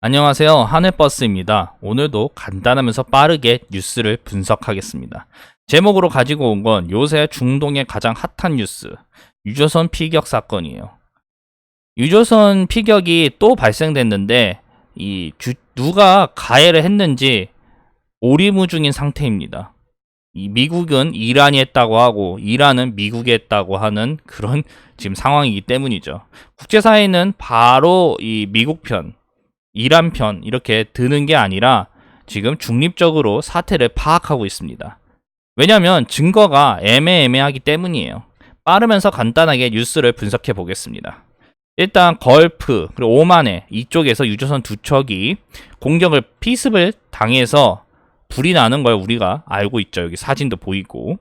안녕하세요. 하늘버스입니다. 오늘도 간단하면서 빠르게 뉴스를 분석하겠습니다. 제목으로 가지고 온 건 요새 중동의 가장 핫한 뉴스, 유조선 피격 사건이에요. 유조선 피격이 또 발생됐는데 누가 가해를 했는지 오리무중인 상태입니다. 미국은 이란이 했다고 하고 이란은 미국이 했다고 하는 그런 지금 상황이기 때문이죠. 국제사회는 바로 이 미국 편, 이란 편 이렇게 드는 게 아니라 지금 중립적으로 사태를 파악하고 있습니다. 왜냐하면 증거가 애매하기 때문이에요. 빠르면서 간단하게 뉴스를 분석해 보겠습니다. 일단 걸프 그리고 오만에 이쪽에서 유조선 두 척이 공격을 피습을 당해서 불이 나는 걸 우리가 알고 있죠. 여기 사진도 보이고.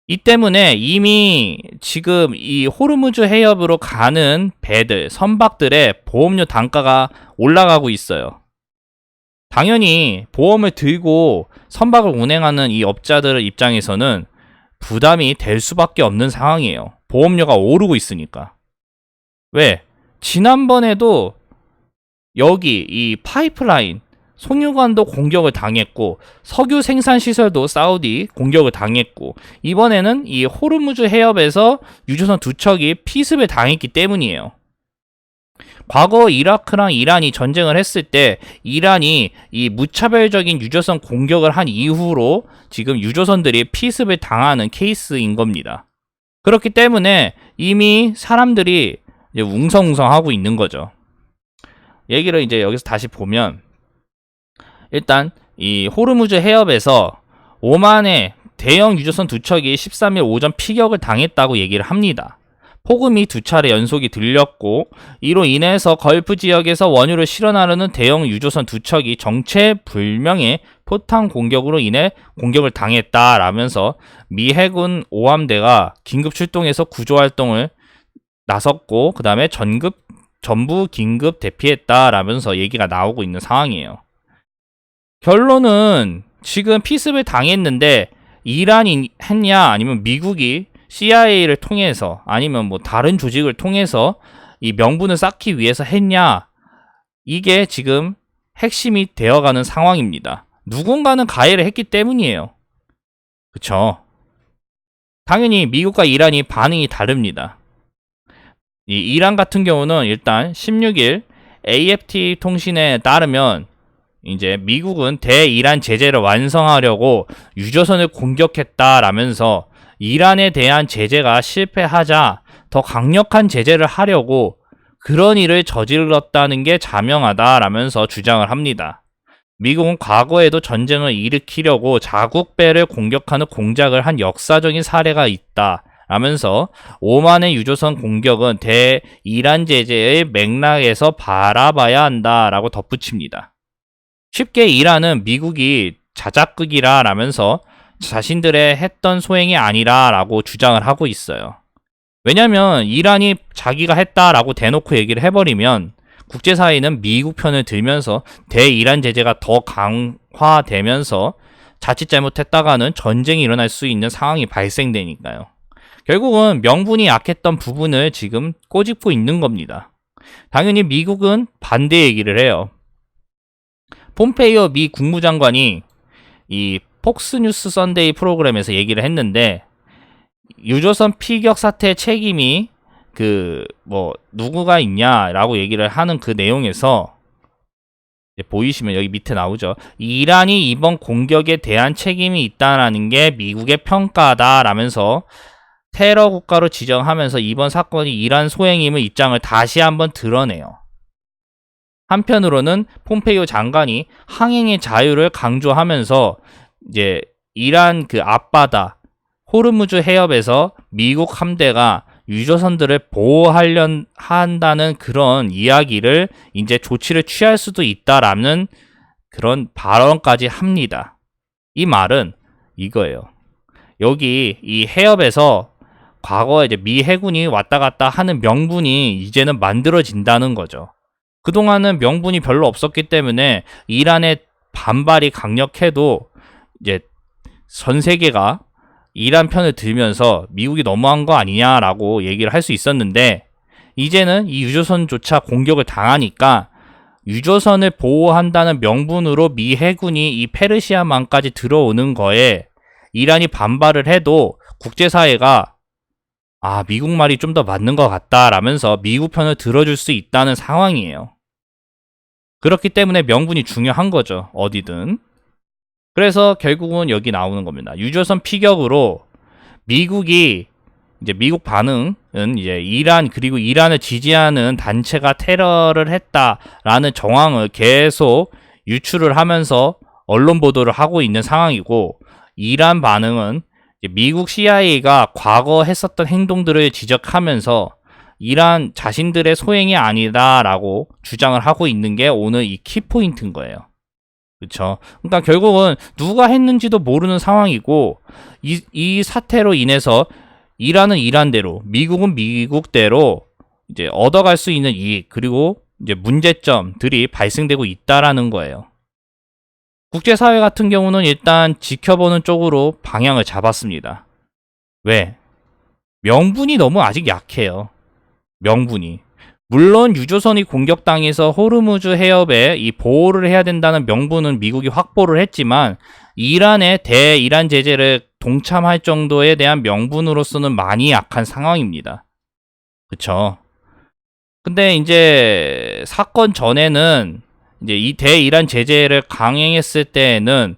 이 때문에 이미 지금 이 호르무즈 해협으로 가는 배들, 선박들의 보험료 단가가 올라가고 있어요. 당연히 보험을 들고 선박을 운행하는 이 업자들 입장에서는 부담이 될 수밖에 없는 상황이에요. 보험료가 오르고 있으니까. 왜? 지난번에도 여기 이 파이프라인 송유관도 공격을 당했고 석유 생산 시설도 사우디 공격을 당했고 이번에는 이 호르무즈 해협에서 유조선 두 척이 피습을 당했기 때문이에요. 과거 이라크랑 이란이 전쟁을 했을 때 이란이 이 무차별적인 유조선 공격을 한 이후로 지금 유조선들이 피습을 당하는 케이스인 겁니다. 그렇기 때문에 이미 사람들이 이제 웅성웅성하고 있는 거죠. 얘기를 이제 여기서 다시 보면 일단 이 호르무즈 해협에서 오만의 대형 유조선 두 척이 13일 오전 피격을 당했다고 얘기를 합니다. 폭음이 두 차례 연속이 들렸고 이로 인해서 걸프 지역에서 원유를 실어 나르는 대형 유조선 두 척이 정체불명의 포탄 공격으로 인해 공격을 당했다라면서 미 해군 오함대가 긴급 출동해서 구조 활동을 나섰고 그 다음에 전부 긴급 대피했다라면서 얘기가 나오고 있는 상황이에요. 결론은 지금 피습을 당했는데 이란이 했냐 아니면 미국이 CIA를 통해서 아니면 뭐 다른 조직을 통해서 이 명분을 쌓기 위해서 했냐, 이게 지금 핵심이 되어가는 상황입니다. 누군가는 가해를 했기 때문이에요. 그쵸? 당연히 미국과 이란이 반응이 다릅니다. 이 이란 같은 경우는 일단 16일 AFP 통신에 따르면 이제 미국은 대이란 제재를 완성하려고 유조선을 공격했다라면서 이란에 대한 제재가 실패하자 더 강력한 제재를 하려고 그런 일을 저질렀다는 게 자명하다라면서 주장을 합니다. 미국은 과거에도 전쟁을 일으키려고 자국배를 공격하는 공작을 한 역사적인 사례가 있다라면서 오만의 유조선 공격은 대이란 제재의 맥락에서 바라봐야 한다라고 덧붙입니다. 쉽게 이란은 미국이 자작극이라라면서 자신들의 했던 소행이 아니라라고 주장을 하고 있어요. 왜냐면 이란이 자기가 했다라고 대놓고 얘기를 해버리면 국제사회는 미국 편을 들면서 대이란 제재가 더 강화되면서 자칫 잘못했다가는 전쟁이 일어날 수 있는 상황이 발생되니까요. 결국은 명분이 약했던 부분을 지금 꼬집고 있는 겁니다. 당연히 미국은 반대 얘기를 해요. 폼페이오 미 국무장관이 이 폭스뉴스 선데이 프로그램에서 얘기를 했는데 유조선 피격 사태 책임이 누구가 있냐라고 얘기를 하는 그 내용에서 보이시면 여기 밑에 나오죠. 이란이 이번 공격에 대한 책임이 있다라는 게 미국의 평가다라면서 테러 국가로 지정하면서 이번 사건이 이란 소행임의 입장을 다시 한번 드러내요. 한편으로는 폼페이오 장관이 항행의 자유를 강조하면서 이제 이란 그 앞바다 호르무즈 해협에서 미국 함대가 유조선들을 보호하려 한다는 그런 이야기를 이제 조치를 취할 수도 있다라는 그런 발언까지 합니다. 이 말은 이거예요. 여기 이 해협에서 과거에 이제 미 해군이 왔다 갔다 하는 명분이 이제는 만들어진다는 거죠. 그동안은 명분이 별로 없었기 때문에 이란의 반발이 강력해도 이제 전 세계가 이란 편을 들면서 미국이 너무한 거 아니냐라고 얘기를 할 수 있었는데 이제는 이 유조선조차 공격을 당하니까 유조선을 보호한다는 명분으로 미 해군이 이 페르시아만까지 들어오는 거에 이란이 반발을 해도 국제사회가 미국 말이 좀 더 맞는 것 같다라면서 미국 편을 들어줄 수 있다는 상황이에요. 그렇기 때문에 명분이 중요한 거죠. 어디든. 그래서 결국은 여기 나오는 겁니다. 유조선 피격으로 미국이 이제 미국 반응은 이제 이란 그리고 이란을 지지하는 단체가 테러를 했다라는 정황을 계속 유출을 하면서 언론 보도를 하고 있는 상황이고, 이란 반응은 미국 CIA가 과거 했었던 행동들을 지적하면서 이란 자신들의 소행이 아니다라고 주장을 하고 있는 게 오늘 이 키포인트인 거예요. 그렇죠. 그러니까 결국은 누가 했는지도 모르는 상황이고, 이 사태로 인해서 이란은 이란대로, 미국은 미국대로 이제 얻어갈 수 있는 이익 그리고 이제 문제점들이 발생되고 있다라는 거예요. 국제사회 같은 경우는 일단 지켜보는 쪽으로 방향을 잡았습니다. 왜? 명분이 너무 아직 약해요. 명분이. 물론 유조선이 공격당해서 호르무즈 해협에 이 보호를 해야 된다는 명분은 미국이 확보를 했지만 이란의 대이란 제재를 동참할 정도에 대한 명분으로서는 많이 약한 상황입니다. 그쵸? 근데 이제 사건 전에는 이제 이 대이란 제재를 강행했을 때에는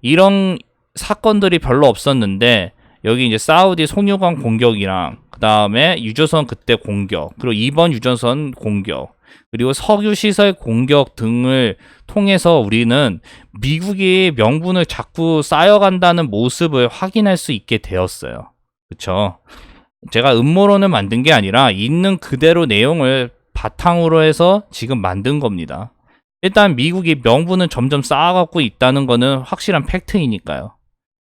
이런 사건들이 별로 없었는데, 여기 이제 사우디 송유관 공격이랑 그 다음에 유조선 그때 공격, 그리고 이번 유조선 공격, 그리고 석유 시설 공격 등을 통해서 우리는 미국이 명분을 자꾸 쌓여간다는 모습을 확인할 수 있게 되었어요. 그쵸? 제가 음모론을 만든 게 아니라 있는 그대로 내용을 바탕으로 해서 지금 만든 겁니다. 일단 미국이 명분을 점점 쌓아갖고 있다는 거는 확실한 팩트이니까요.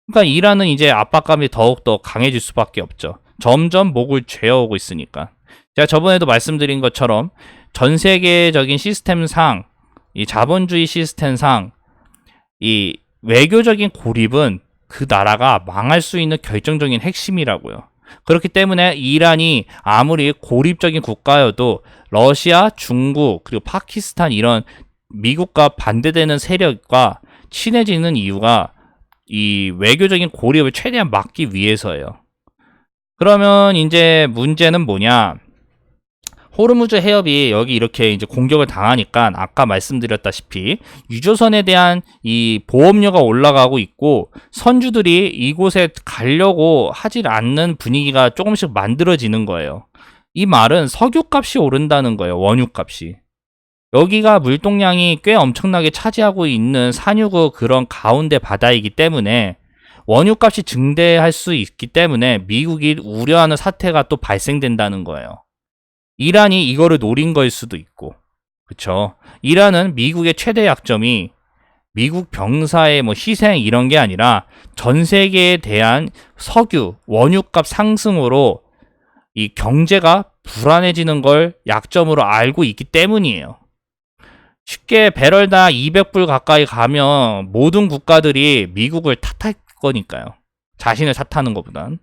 그러니까 이란은 이제 압박감이 더욱더 강해질 수밖에 없죠. 점점 목을 죄어오고 있으니까. 제가 저번에도 말씀드린 것처럼 전 세계적인 시스템상, 이 자본주의 시스템상 이 외교적인 고립은 그 나라가 망할 수 있는 결정적인 핵심이라고요. 그렇기 때문에 이란이 아무리 고립적인 국가여도 러시아, 중국, 그리고 파키스탄 이런 미국과 반대되는 세력과 친해지는 이유가 이 외교적인 고립을 최대한 막기 위해서예요. 그러면 이제 문제는 뭐냐? 호르무즈 해협이 여기 이렇게 이제 공격을 당하니까 아까 말씀드렸다시피 유조선에 대한 이 보험료가 올라가고 있고, 선주들이 이곳에 가려고 하질 않는 분위기가 조금씩 만들어지는 거예요. 이 말은 석유값이 오른다는 거예요. 원유값이. 여기가 물동량이 꽤 엄청나게 차지하고 있는 산유국 그런 가운데 바다이기 때문에 원유값이 증대할 수 있기 때문에 미국이 우려하는 사태가 또 발생된다는 거예요. 이란이 이거를 노린 거일 수도 있고, 그쵸? 이란은 미국의 최대 약점이 미국 병사의 뭐 희생 이런 게 아니라 전 세계에 대한 석유, 원유값 상승으로 이 경제가 불안해지는 걸 약점으로 알고 있기 때문이에요. 쉽게 배럴당 200불 가까이 가면 모든 국가들이 미국을 탓할 거니까요. 자신을 탓하는 것보단.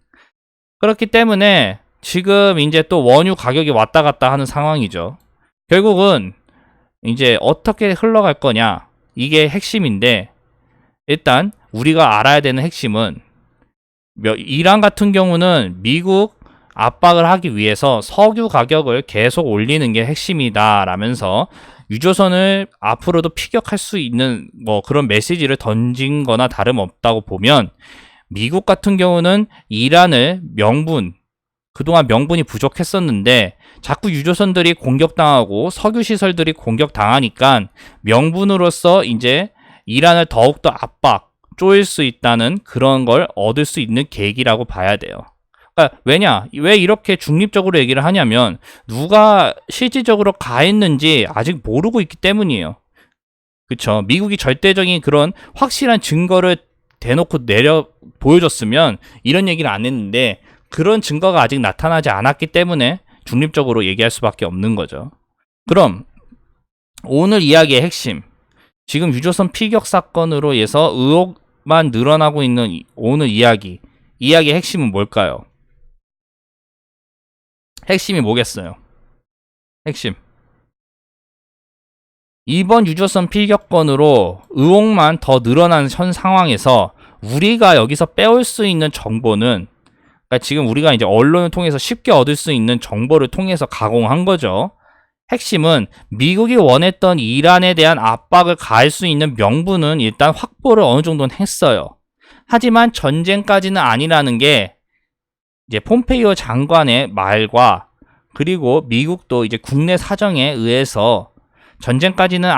그렇기 때문에 지금 이제 또 원유 가격이 왔다 갔다 하는 상황이죠. 결국은 이제 어떻게 흘러갈 거냐, 이게 핵심인데, 일단 우리가 알아야 되는 핵심은 이란 같은 경우는 미국 압박을 하기 위해서 석유 가격을 계속 올리는 게 핵심이다 라면서 유조선을 앞으로도 피격할 수 있는 뭐 그런 메시지를 던진 거나 다름없다고 보면, 미국 같은 경우는 이란을 그동안 명분이 부족했었는데 자꾸 유조선들이 공격당하고 석유 시설들이 공격당하니까 명분으로서 이제 이란을 더욱더 쪼일 수 있다는 그런 걸 얻을 수 있는 계기라고 봐야 돼요. 그러니까 왜 이렇게 중립적으로 얘기를 하냐면 누가 실질적으로 가했는지 아직 모르고 있기 때문이에요. 그쵸? 미국이 절대적인 그런 확실한 증거를 대놓고 보여줬으면 이런 얘기를 안 했는데, 그런 증거가 아직 나타나지 않았기 때문에 중립적으로 얘기할 수밖에 없는 거죠. 그럼 오늘 이야기의 핵심, 지금 유조선 피격 사건으로 해서 의혹만 늘어나고 있는 오늘 이야기의 핵심은 뭘까요? 핵심이 뭐겠어요? 핵심. 이번 유조선 필격권으로 의혹만 더 늘어난 현 상황에서 우리가 여기서 빼올 수 있는 정보는, 그러니까 지금 우리가 이제 언론을 통해서 쉽게 얻을 수 있는 정보를 통해서 가공한 거죠. 핵심은 미국이 원했던 이란에 대한 압박을 가할 수 있는 명분은 일단 확보를 어느 정도는 했어요. 하지만 전쟁까지는 아니라는 게 이제 폼페이오 장관의 말과, 그리고 미국도 이제 국내 사정에 의해서 전쟁까지는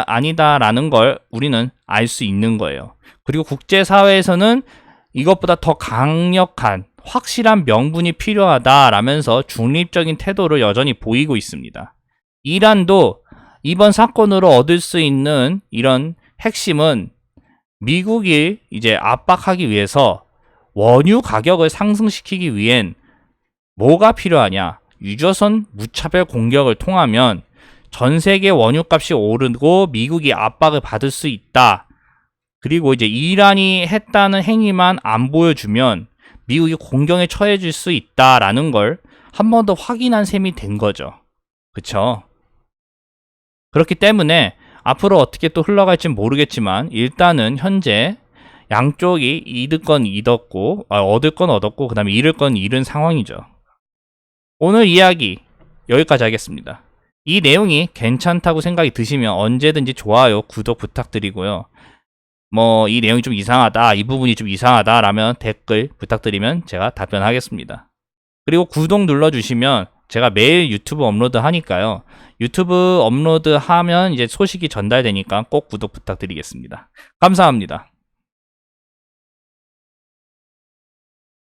아니다라는 걸 우리는 알 수 있는 거예요. 그리고 국제사회에서는 이것보다 더 강력한 확실한 명분이 필요하다라면서 중립적인 태도를 여전히 보이고 있습니다. 이란도 이번 사건으로 얻을 수 있는 이런 핵심은 미국이 이제 압박하기 위해서 원유 가격을 상승시키기 위hen 뭐가 필요하냐? 유조선 무차별 공격을 통하면 전 세계 원유값이 오르고 미국이 압박을 받을 수 있다. 그리고 이제 이란이 했다는 행위만 안 보여주면 미국이 공격에 처해질 수 있다라는 걸 한 번 더 확인한 셈이 된 거죠. 그쵸? 그렇기 때문에 앞으로 어떻게 또 흘러갈지 모르겠지만 일단은 현재 양쪽이 얻을 건 얻었고 그 다음에 잃을 건 잃은 상황이죠. 오늘 이야기 여기까지 하겠습니다. 이 내용이 괜찮다고 생각이 드시면 언제든지 좋아요, 구독 부탁드리고요. 뭐 이 내용이 좀 이상하다, 이 부분이 좀 이상하다 라면 댓글 부탁드리면 제가 답변하겠습니다. 그리고 구독 눌러주시면 제가 매일 유튜브 업로드 하니까요. 유튜브 업로드 하면 이제 소식이 전달되니까 꼭 구독 부탁드리겠습니다. 감사합니다.